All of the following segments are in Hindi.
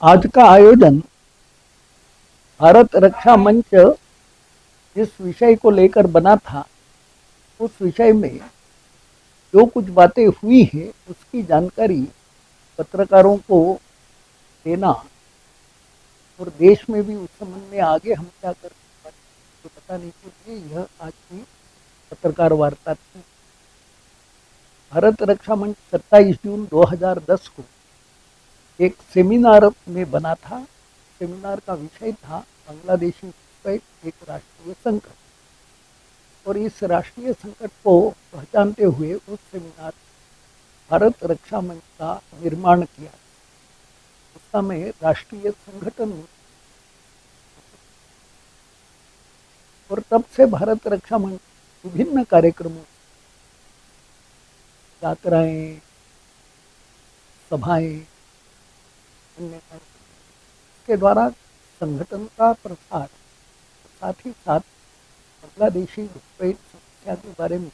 आज का आयोजन भारत रक्षा मंच जिस विषय को लेकर बना था, उस विषय में जो कुछ बातें हुई है उसकी जानकारी पत्रकारों को देना और देश में भी उस संबंध में आगे हम क्या कर तो बताने के लिए यह आज की पत्रकार वार्ता थी। भारत रक्षा मंच 27 जून 2010 को एक सेमिनार में बना था। सेमिनार का विषय था बांग्लादेशी घुसपैठ एक राष्ट्रीय संकट, और इस राष्ट्रीय संकट को पहचानते हुए उस सेमिनार भारत रक्षा मंच का निर्माण किया। उस समय राष्ट्रीय संगठन, और तब से भारत रक्षा मंच विभिन्न कार्यक्रमों, यात्राएं, सभाएं, अन्य के द्वारा संगठन का प्रसार, साथ ही साथ बांग्लादेशी घुसपैठ समस्या के बारे में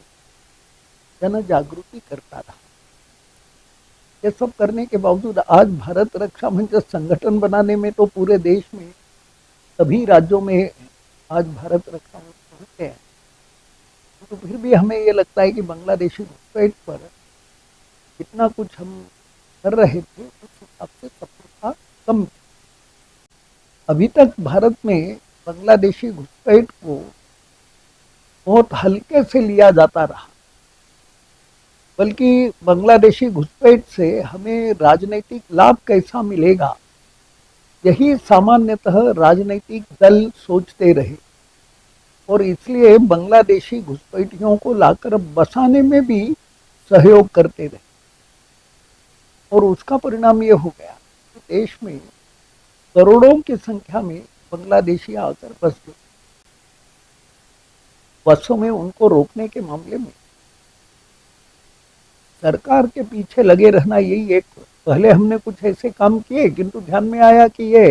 जन जागृति करता था। ये सब करने के बावजूद आज भारत रक्षा मंच संगठन बनाने में तो पूरे देश में सभी राज्यों में आज भारत रक्षा मंच पहुंचे हैं, तो फिर भी हमें ये लगता है कि बांग्लादेशी घुसपैठ पर जितना कुछ हम कर रहे थे उस हिसाब से सफलता कम। अभी तक भारत में बांग्लादेशी घुसपैठ को बहुत हल्के से लिया जाता रहा, बल्कि बांग्लादेशी घुसपैठ से हमें राजनीतिक लाभ कैसा मिलेगा, यही सामान्यतः राजनीतिक दल सोचते रहे, और इसलिए बांग्लादेशी घुसपैठियों को लाकर बसाने में भी सहयोग करते रहे। और उसका परिणाम ये हो गया कि देश में करोड़ों की संख्या में बांग्लादेशी आकर बस गए। बसों में उनको रोकने के मामले में सरकार के पीछे लगे रहना यही एक, पहले हमने कुछ ऐसे काम किए किंतु ध्यान में आया कि ये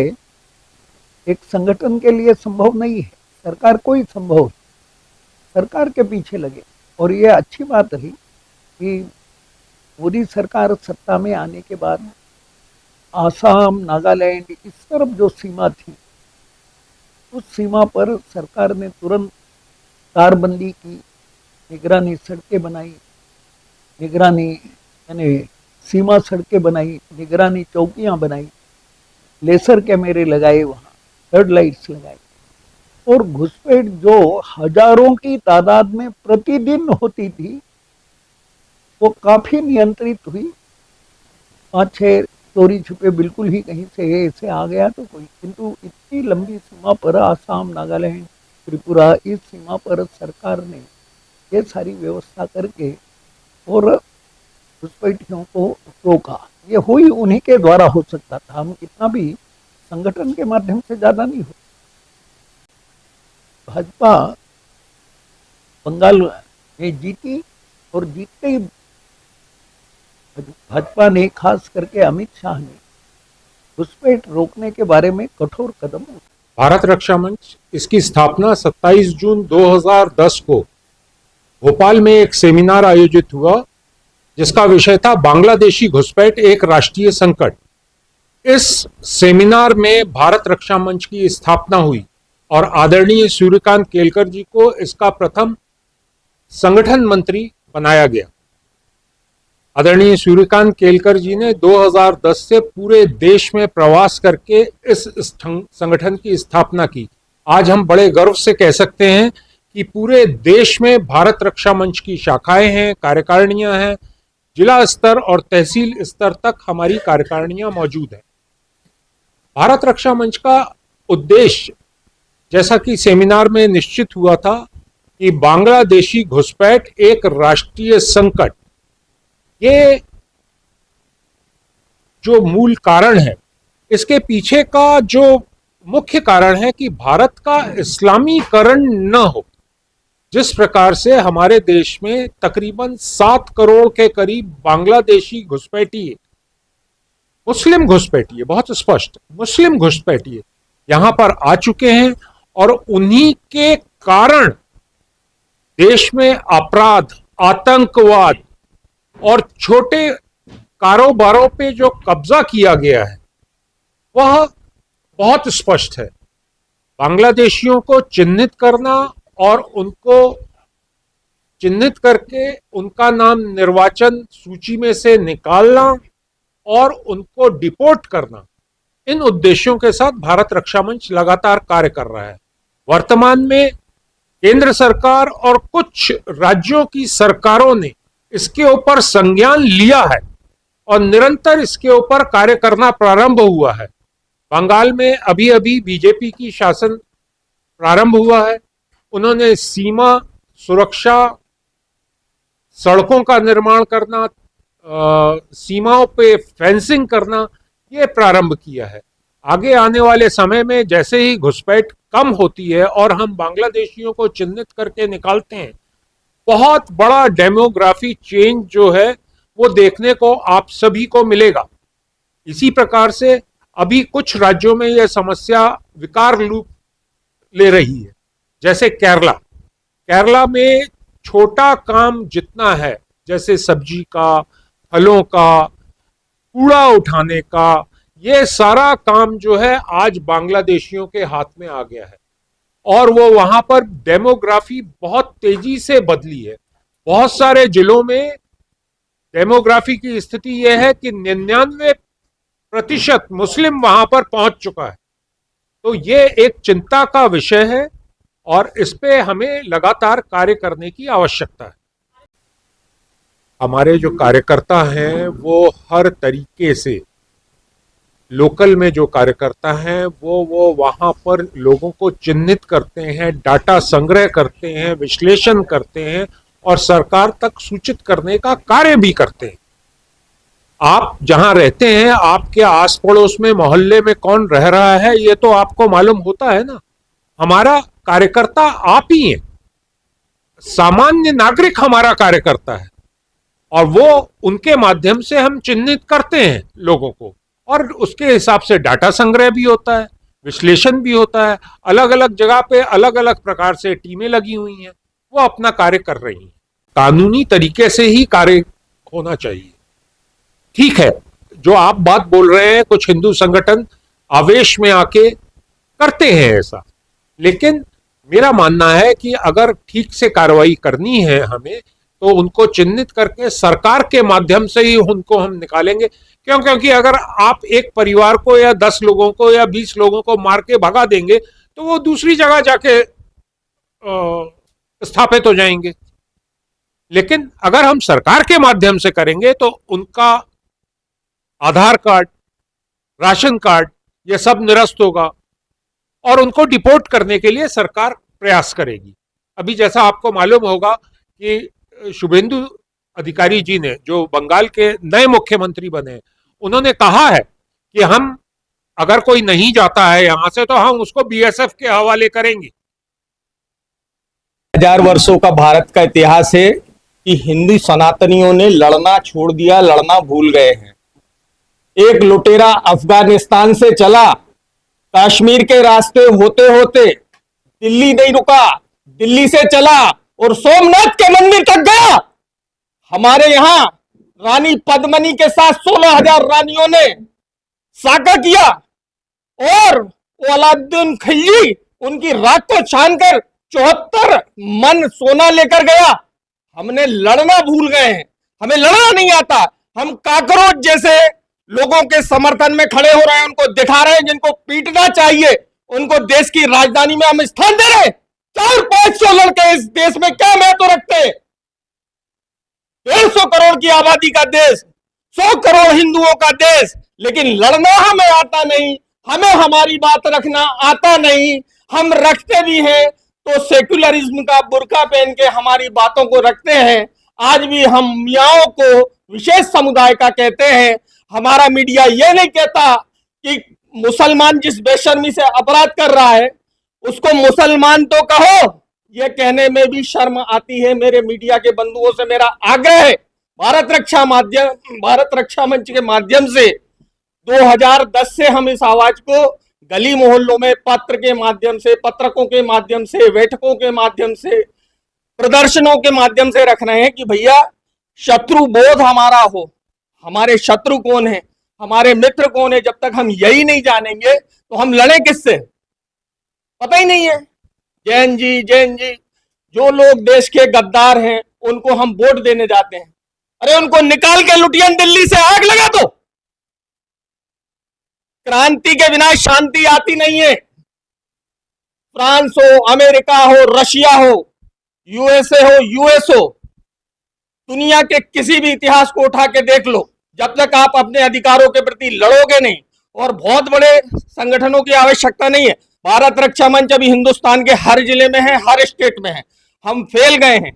एक संगठन के लिए संभव नहीं है, सरकार कोई संभव, सरकार के पीछे लगे। और ये अच्छी बात रही कि मोदी सरकार सत्ता में आने के बाद आसाम, नागालैंड, इस तरफ जो सीमा थी उस सीमा पर सरकार ने तुरंत तारबंदी की, निगरानी सड़कें बनाई, निगरानी यानी सीमा सड़कें बनाई, निगरानी चौकियां बनाई, लेसर कैमरे लगाए, वहाँ फ्लड लाइट्स लगाई, और घुसपैठ जो हजारों की तादाद में प्रतिदिन होती थी वो काफी नियंत्रित हुई। 5-6 चोरी छुपे बिल्कुल ही कहीं से ऐसे आ गया तो कोई, किंतु इतनी लंबी सीमा पर आसाम, नागालैंड, त्रिपुरा, इस सीमा पर सरकार ने ये सारी व्यवस्था करके और घुसपैठियों को रोका। ये हुई उन्हीं के द्वारा हो सकता था, हम कितना भी संगठन के माध्यम से ज्यादा नहीं हो। भाजपा बंगाल में जीती, और जीतते ही भाजपा ने, खास करके अमित शाह ने, घुसपैठ रोकने के बारे में कठोर कदम उठाए। भारत रक्षा मंच, इसकी स्थापना 27 जून 2010 को भोपाल में एक सेमिनार आयोजित हुआ जिसका विषय था बांग्लादेशी घुसपैठ एक राष्ट्रीय संकट। इस सेमिनार में भारत रक्षा मंच की स्थापना हुई और आदरणीय सूर्यकांत केलकर जी को इसका प्रथम संगठन मंत्री बनाया गया। आदरणीय सूर्यकांत केलकर जी ने 2010 से पूरे देश में प्रवास करके इस संगठन की स्थापना की। आज हम बड़े गर्व से कह सकते हैं कि पूरे देश में भारत रक्षा मंच की शाखाएं हैं, कार्यकारिणियां हैं, जिला स्तर और तहसील स्तर तक हमारी कार्यकारिणियां मौजूद हैं। भारत रक्षा मंच का उद्देश्य, जैसा कि सेमिनार में निश्चित हुआ था, कि बांग्लादेशी घुसपैठ एक राष्ट्रीय संकट, ये जो मूल कारण है, इसके पीछे का जो मुख्य कारण है कि भारत का इस्लामीकरण न हो। जिस प्रकार से हमारे देश में तकरीबन 7 करोड़ के करीब बांग्लादेशी घुसपैठिए, मुस्लिम घुसपैठिए, बहुत स्पष्ट मुस्लिम घुसपैठिए यहां पर आ चुके हैं, और उन्हीं के कारण देश में अपराध, आतंकवाद और छोटे कारोबारों पे जो कब्जा किया गया है, वह बहुत स्पष्ट है। बांग्लादेशियों को चिन्हित करना और उनको चिन्हित करके उनका नाम निर्वाचन सूची में से निकालना और उनको डिपोर्ट करना, इन उद्देश्यों के साथ भारत रक्षा मंच लगातार कार्य कर रहा है। वर्तमान में केंद्र सरकार और कुछ राज्यों की सरकारों ने इसके ऊपर संज्ञान लिया है और निरंतर इसके ऊपर कार्य करना प्रारंभ हुआ है। बंगाल में अभी अभी बीजेपी की शासन प्रारंभ हुआ है। उन्होंने सीमा सुरक्षा, सड़कों का निर्माण करना, सीमाओं पे फेंसिंग करना, ये प्रारंभ किया है। आगे आने वाले समय में जैसे ही घुसपैठ कम होती है और हम बांग्लादेशियों को चिन्हित करके निकालते हैं, बहुत बड़ा डेमोग्राफी चेंज जो है वो देखने को आप सभी को मिलेगा। इसी प्रकार से अभी कुछ राज्यों में यह समस्या विकार रूप ले रही है, जैसे केरला में छोटा काम जितना है, जैसे सब्जी का, फलों का, कूड़ा उठाने का, ये सारा काम जो है आज बांग्लादेशियों के हाथ में आ गया है और वो वहां पर डेमोग्राफी बहुत तेजी से बदली है। बहुत सारे जिलों में डेमोग्राफी की स्थिति यह है कि 99% मुस्लिम वहां पर पहुंच चुका है। तो ये एक चिंता का विषय है और इस पे हमें लगातार कार्य करने की आवश्यकता है। हमारे जो कार्यकर्ता हैं वो हर तरीके से लोकल में जो कार्यकर्ता हैं वो वहां पर लोगों को चिन्हित करते हैं, डाटा संग्रह करते हैं, विश्लेषण करते हैं और सरकार तक सूचित करने का कार्य भी करते हैं। आप जहां रहते हैं, आपके आस पड़ोस में, मोहल्ले में कौन रह रहा है, ये तो आपको मालूम होता है ना। हमारा कार्यकर्ता आप ही हैं, सामान्य नागरिक हमारा कार्यकर्ता है और वो उनके माध्यम से हम चिन्हित करते हैं लोगों को और उसके हिसाब से डाटा संग्रह भी होता है, विश्लेषण भी होता है। अलग अलग जगह पे अलग अलग प्रकार से टीमें लगी हुई हैं, वो अपना कार्य कर रही हैं। कानूनी तरीके से ही कार्य होना चाहिए। ठीक है, जो आप बात बोल रहे हैं, कुछ हिंदू संगठन आवेश में आके करते हैं ऐसा, लेकिन मेरा मानना है कि अगर ठीक से कार्रवाई करनी है हमें, तो उनको चिन्हित करके सरकार के माध्यम से ही उनको हम निकालेंगे। क्योंकि अगर आप एक परिवार को या 10 लोगों को या 20 लोगों को मार के भगा देंगे तो वो दूसरी जगह जाके स्थापित हो जाएंगे। लेकिन अगर हम सरकार के माध्यम से करेंगे तो उनका आधार कार्ड, राशन कार्ड, ये सब निरस्त होगा और उनको डिपोर्ट करने के लिए सरकार प्रयास करेगी। अभी जैसा आपको मालूम होगा कि शुभेंदु अधिकारी जी ने, जो बंगाल के नए मुख्यमंत्री बने, उन्होंने कहा है कि हम अगर कोई नहीं जाता है यहां से तो हम उसको बीएसएफ के हवाले करेंगे। 1000 वर्षों का भारत का इतिहास है कि हिंदू सनातनियों ने लड़ना छोड़ दिया, लड़ना भूल गए हैं। एक लुटेरा अफगानिस्तान से चला, कश्मीर के रास्ते होते होते दिल्ली नहीं रुका, दिल्ली से चला और सोमनाथ के मंदिर तक गया। हमारे यहां रानी पद्मिनी के साथ 16,000 रानियों ने साका किया और अलाउद्दीन खिलजी उनकी रात को छानकर 74 मन सोना लेकर गया। हमने लड़ना भूल गए हैं, हमें लड़ना नहीं आता। हम काकरोच जैसे लोगों के समर्थन में खड़े हो रहे हैं, उनको दिखा रहे हैं जिनको पीटना चाहिए, उनको देश की राजधानी में हम स्थान दे रहे हैं। 400-500 लड़के इस देश में क्या महत्व रखते हैं? 150 करोड़ की आबादी का देश, 100 करोड़ हिंदुओं का देश, लेकिन लड़ना हमें आता नहीं, हमें हमारी बात रखना आता नहीं। हम रखते भी हैं तो सेक्युलरिज्म का बुर्का पहन के हमारी बातों को रखते हैं। आज भी हम मियाओं को विशेष समुदाय का कहते हैं। हमारा मीडिया यह नहीं कहता कि मुसलमान जिस बेशर्मी से अपराध कर रहा है उसको मुसलमान तो कहो, यह कहने में भी शर्म आती है। मेरे मीडिया के बंधुओं से मेरा आग्रह है, भारत रक्षा मंच के माध्यम से 2010 से हम इस आवाज को गली मोहल्लों में पत्र के माध्यम से, पत्रकों के माध्यम से, बैठकों के माध्यम से, प्रदर्शनों के माध्यम से रख रहे हैं कि भैया शत्रु बोध हमारा हो। हमारे शत्रु कौन है? हमारे मित्र कौन है, जब तक हम यही नहीं जानेंगे तो हम लड़े किससे, पता ही नहीं है। जैन जी जो लोग देश के गद्दार हैं उनको हम वोट देने जाते हैं, अरे उनको निकाल के लुटियन दिल्ली से आग लगा दो। क्रांति के बिना शांति आती नहीं है। फ्रांस हो, अमेरिका हो, रशिया हो, यूएसए हो, यूएस हो, दुनिया के किसी भी इतिहास को उठा के देख लो, जब तक आप अपने अधिकारों के प्रति लड़ोगे नहीं, और बहुत बड़े संगठनों की आवश्यकता नहीं है। भारत रक्षा मंच अभी हिंदुस्तान के हर जिले में है, हर स्टेट में है, हम फेल गए हैं।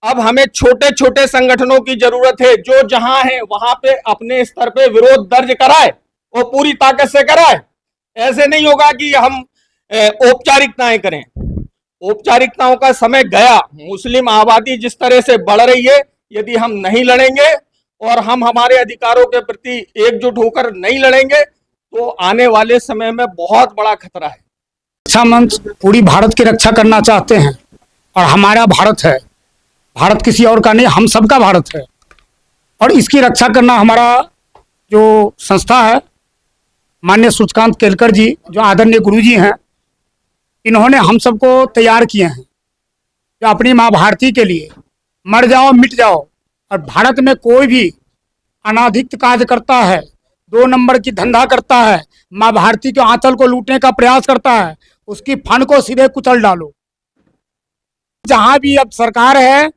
अब हमें छोटे छोटे संगठनों की जरूरत है, जो जहां है वहां पे अपने स्तर पे विरोध दर्ज कराए और पूरी ताकत से कराए। ऐसे नहीं होगा कि हम औपचारिकताएं करें, औपचारिकताओं का समय गया। मुस्लिम आबादी जिस तरह से बढ़ रही है, यदि हम नहीं लड़ेंगे और हम हमारे अधिकारों के प्रति एकजुट होकर नहीं लड़ेंगे तो आने वाले समय में बहुत बड़ा खतरा है। रक्षा मंच पूरी भारत की रक्षा करना चाहते हैं और हमारा भारत है, भारत किसी और का नहीं, हम सबका भारत है और इसकी रक्षा करना हमारा जो संस्था है, माननीय सूर्यकांत केलकर जी जो आदरणीय गुरु जी हैं, इन्होंने हम सबको तैयार किए हैं जो अपनी माँ भारती के लिए मर जाओ मिट जाओ। और भारत में कोई भी अनाधिक्त कार्य करता है, 2 नंबर की धंधा करता है, माँ भारती के आंचल को लूटने का प्रयास करता है, उसकी फन को सीधे कुचल डालो। जहां भी अब सरकार है,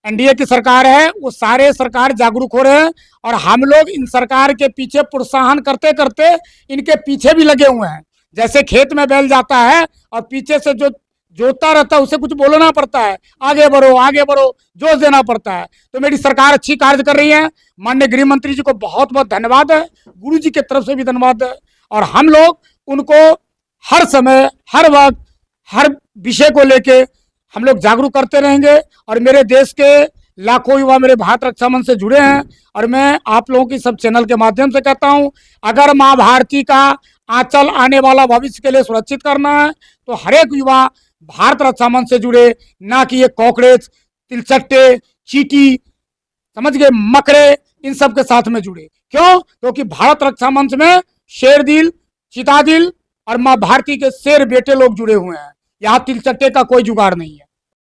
एनडीए की सरकार है, वो सारे सरकार जागरूक हो रहे हैं और हम लोग इन सरकार के पीछे प्रोत्साहन करते करते इनके पीछे भी लगे हुए हैं। जैसे खेत में बैल जाता है और पीछे से जो जोतता रहता है उसे कुछ बोलना पड़ता है, आगे बढ़ो, जोश देना पड़ता है। तो मेरी सरकार अच्छी कार्य कर रही है। माननीय गृह मंत्री जी को बहुत बहुत धन्यवाद है, गुरु जी की तरफ से भी धन्यवाद है। और हम लोग उनको हर समय, हर वक्त, हर विषय को लेके हम लोग जागरूक करते रहेंगे। और मेरे देश के लाखों युवा मेरे भारत रक्षा मंच से जुड़े हैं और मैं आप लोगों की सब चैनल के माध्यम से कहता हूं, अगर माँ भारती का आंचल आने वाला भविष्य के लिए सुरक्षित करना है तो हर एक युवा भारत रक्षा मंच से जुड़े, ना कि ये कॉकरोच, तिलचट्टे, चीटी, समझ गए, मकरे, इन सब के साथ में जुड़े। क्यों? क्योंकि भारत रक्षा मंच में शेर दिल, चिता दिल और माँ भारती के शेर बेटे लोग जुड़े हुए हैं। यहाँ तिलचट्टे का कोई जुगाड़ नहीं है।